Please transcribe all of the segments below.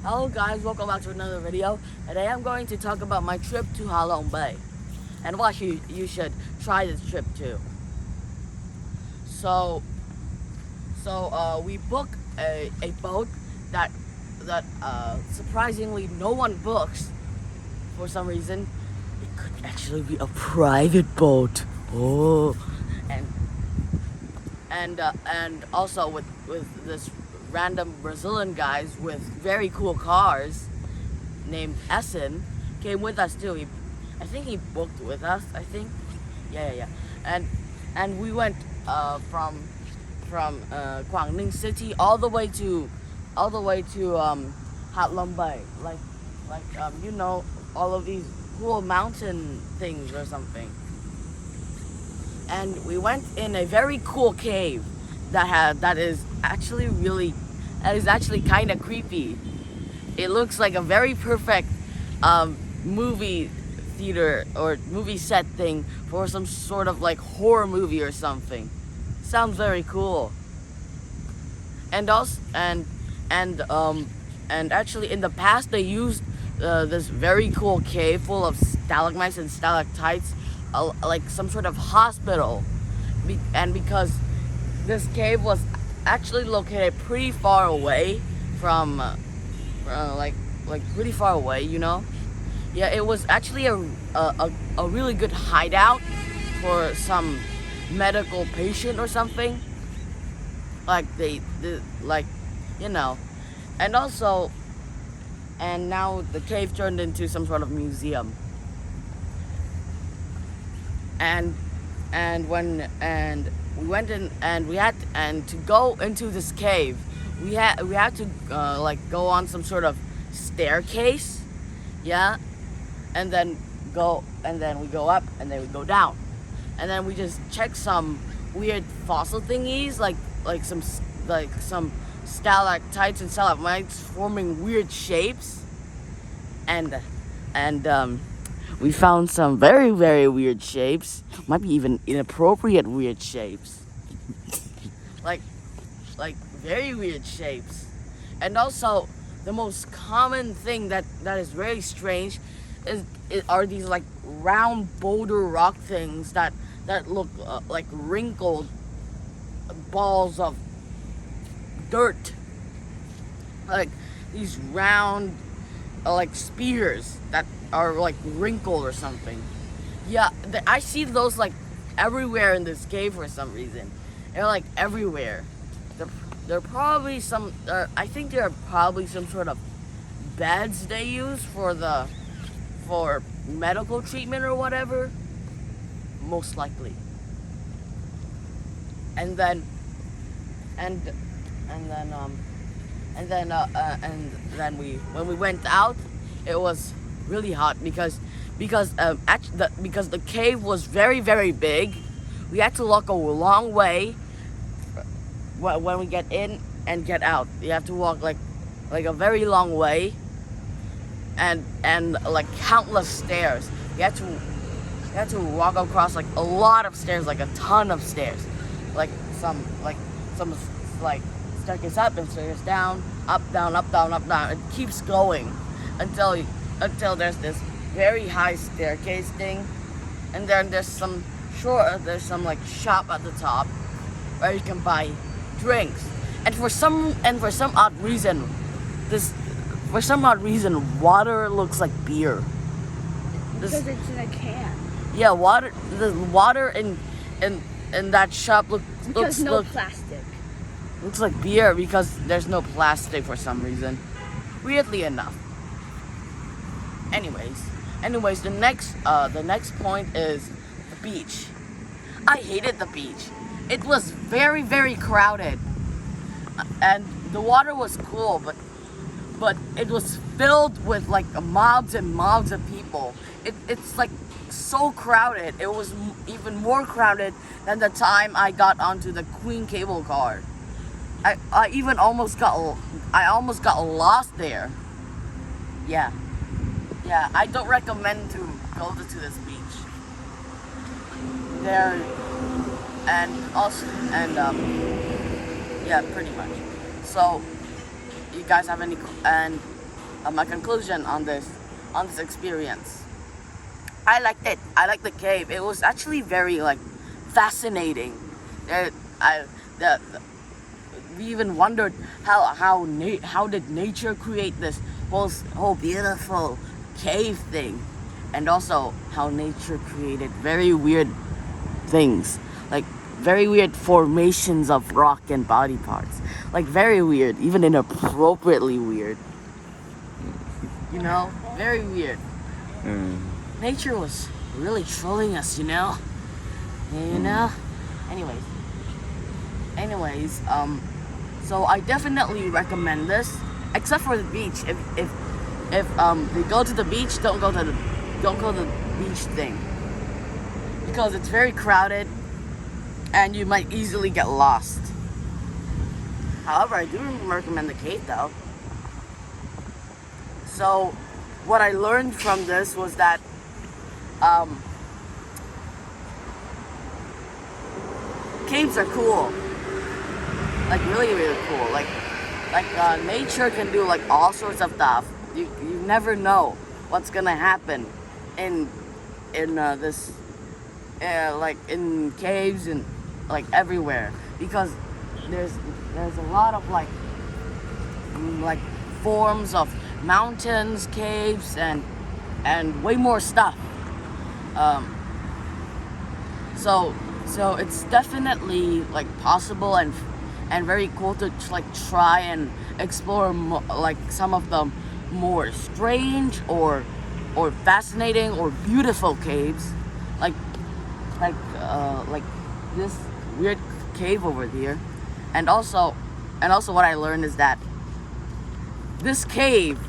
Hello guys, welcome back to another video. Today I'm going to talk about my trip to Halong Bay and why you should try this trip too. So we booked a boat that surprisingly no one books for some reason. It could actually be a private boat. Oh, and and also with this random Brazilian guys with very cool cars named Essen came with us too. I think he booked with us. I think, yeah. And we went from Quảng Ninh City all the way to Hạ Long Bay, like all of these cool mountain things or something. And we went in a very cool cave that is actually kind of creepy. It looks like a very perfect movie theater or movie set thing for some sort of like horror movie or something. Sounds very cool. And also and actually in the past they used this very cool cave full of stalagmites and stalactites, like some sort of hospital. And because this cave was actually located pretty far away from like pretty far away, yeah, it was actually a really good hideout for some medical patient or something, like like and also, and now the cave turned into some sort of museum. And we went in, and to go into this cave, we had to like go on some sort of staircase, yeah, and then we go up, and then we go down, and then we just check some weird fossil thingies, like some stalactites and stalagmites forming weird shapes, and we found some very, very weird shapes. Might be even inappropriate weird shapes. like very weird shapes. And also, the most common thing that is very strange are these like round boulder rock things that look like wrinkled balls of dirt. Like these round like spears that are like wrinkled or something. Yeah, I see those like everywhere in this cave for some reason. They're like everywhere. They're probably some. I think they're probably some sort of beds they use for medical treatment or whatever. Most likely. And then when we went out, it was really hot because the cave was very, very big. We had to walk a long way when we get in and get out. You have to walk like a very long way, and like countless stairs. You had to walk across like a lot of stairs, like a ton of stairs, like some staircase up and staircase down, up, down, up, down, up, down. It keeps going until there's this very high staircase thing, and then there's some like shop at the top where you can buy drinks. And for some odd reason, water looks like beer. Because it's in a can. Yeah, the water in that shop looks plastic. Looks like beer because there's no plastic for some reason. Weirdly enough. Anyways, the next point is the beach. I hated the beach. It was very, very crowded, and the water was cool, but it was filled with like mobs and mobs of people. It's like so crowded. It was even more crowded than the time I got onto the Queen cable car. I almost got lost there. Yeah, I don't recommend to go to this beach. There, and also, and yeah, pretty much. So, you guys have any, and my conclusion on this experience. I liked it. I liked the cave. It was actually very like fascinating. I we even wondered how did nature create this whole beautiful cave thing, and also how nature created very weird things, like very weird formations of rock and body parts, like very weird, even inappropriately weird. You know, very weird. Nature was really trolling us, you know. Anyways, so I definitely recommend this, except for the beach. If they go to the beach, don't go to the beach thing, because it's very crowded and you might easily get lost. However, I do recommend the cave though. So what I learned from this was that caves are cool, like really really cool. Like nature can do like all sorts of stuff. You never know what's gonna happen in this like in caves and like everywhere, because there's a lot of like forms of mountains, caves, and way more stuff. So it's definitely like possible and very cool to like try and explore like some of the more strange or fascinating or beautiful caves, like this weird cave over here. And also what I learned is that this cave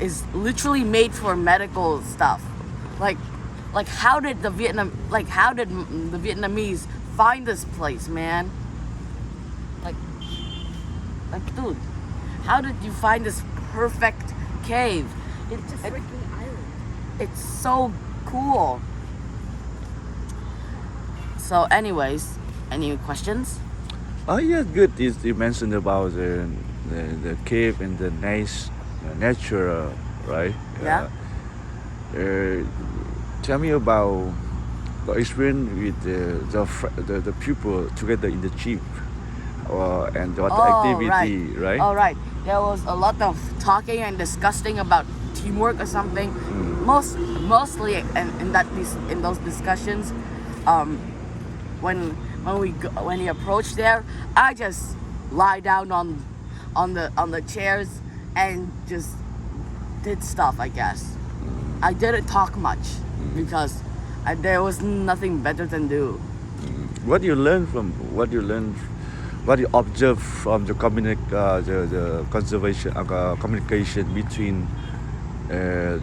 is literally made for medical stuff. Like how did the Vietnamese find this place, man? Like dude, how did you find this perfect cave? It's a freaking island. It's so cool. So anyways, any questions? Oh yeah, good. You mentioned about the cave and the nature, right? Yeah. Tell me about the experience with the people together in the jeep, and what activity, right? All right. There was a lot of talking and discussing about teamwork or something. Mostly in those discussions, when we approached there, I just lie down on the chairs and just did stuff, I guess. I didn't talk much because there was nothing better than do. What you observe from the communication between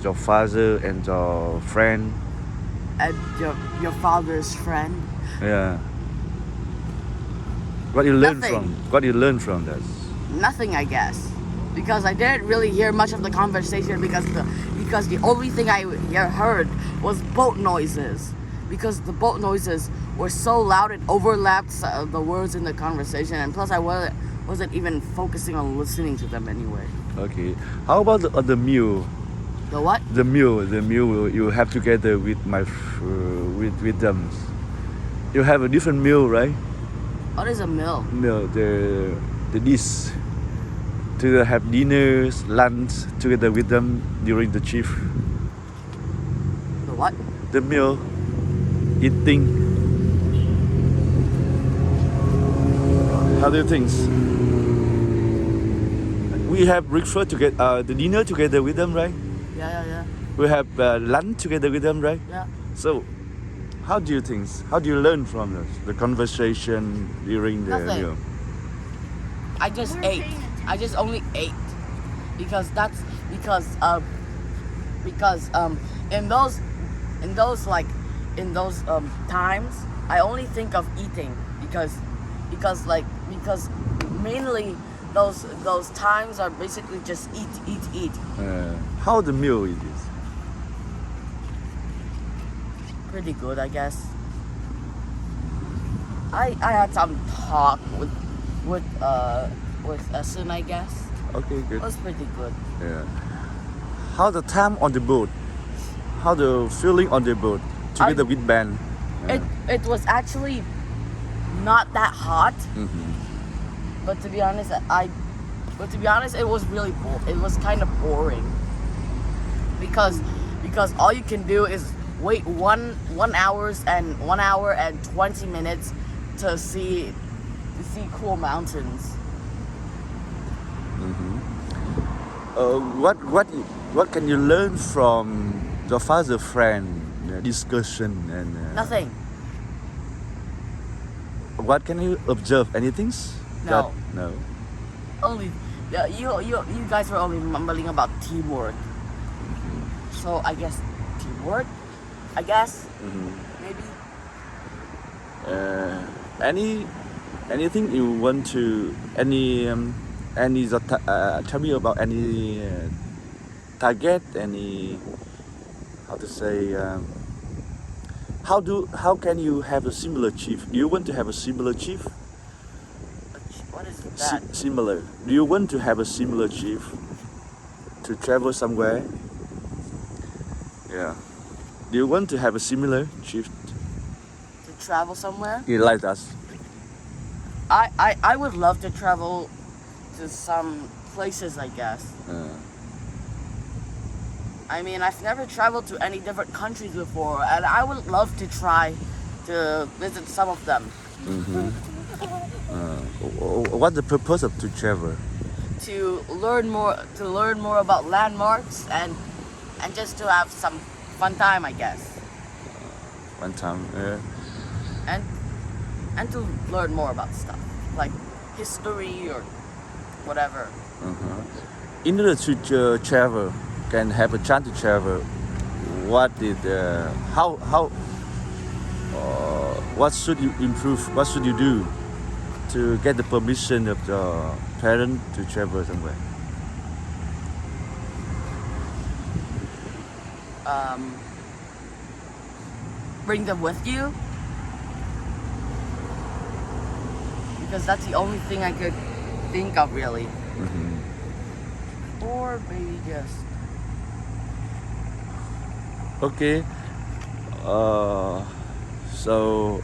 your father and your friend? And your father's friend. Yeah. What you learn Nothing. from that? Nothing, I guess, because I didn't really hear much of the conversation because the only thing I heard was boat noises, because the boat noises were so loud it overlapped the words in the conversation, and plus I wasn't even focusing on listening to them anyway. Okay. How about the meal? The what? The meal you have together with with them. You have a different meal, right? What is a meal? Meal, the dish. To have dinners, lunch together with them during the trip. The what? The meal, eating. How do you think? We have breakfast together, the dinner together with them, right? Yeah. We have lunch together with them, right? Yeah. So, how do you think? How do you learn from the conversation during the Nothing. meal? I just ate. I just only ate because in those times I only think of eating because mainly those times are basically just eat. How the meal it is? Pretty good, I guess. I had some talk with Essen, I guess. Okay, good. It was pretty good. Yeah. How the time on the boat? How the feeling on the boat together with band? It was actually not that hot, Mhm. but to be honest, it was really it was kind of boring because all you can do is wait 1 hour and 20 minutes to see cool mountains. What can you learn from your father friend discussion and Nothing. what can you observe? Anything? No. No. Only you guys were only mumbling about teamwork. So I guess teamwork. I guess maybe. Anything you want to tell me about any target, any how to say how can you have a similar chief? Do you want to have a similar chief? What is that? Similar. Do you want to have a similar chief to travel somewhere? Yeah. Do you want to have a similar chief? To travel somewhere? Like us. I would love to travel to some places, I guess. I mean, I've never traveled to any different countries before, and I would love to try to visit some of them. What's the purpose of to travel? To learn more about landmarks and just to have some fun time, I guess. One time. And to learn more about stuff like history or whatever. In order to travel, can have a chance to travel. What should you improve? What should you do to get the permission of the parent to travel somewhere? Bring them with you, because that's the only thing I could think of really. Or maybe just Okay. So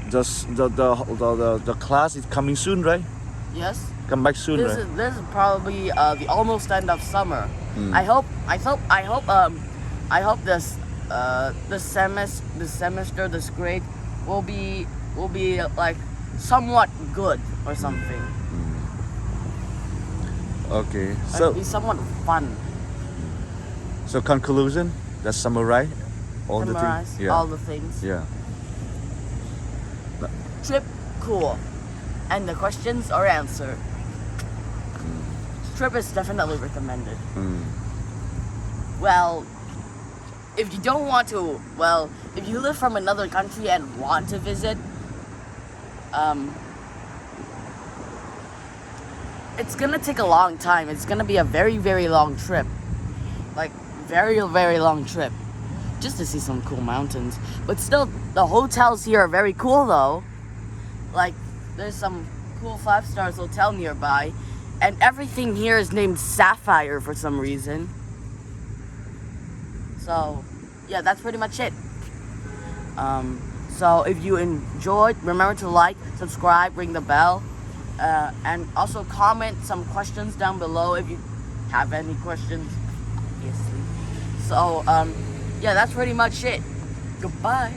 the class is coming soon, right? yes. Come back soon, This right? is probably the almost end of summer. I hope this semester, this grade will be like somewhat good or something. Okay. It'll be somewhat fun. So conclusion, that's summarize all Summarize the things. all the things. Yeah. Trip cool, and the questions are answered. Trip is definitely recommended. Well, if you don't want to, if you live from another country and want to visit, it's gonna take a long time. It's gonna be a very, very long trip. Like, very, very long trip. Just to see some cool mountains. But still, the hotels here are very cool though. Like, there's some cool 5-star hotel nearby. And everything here is named Sapphire for some reason. So, yeah, that's pretty much it. So if you enjoyed, remember to like, subscribe, ring the bell, and also comment some questions down below if you have any questions, obviously. So, yeah, that's pretty much it. Goodbye.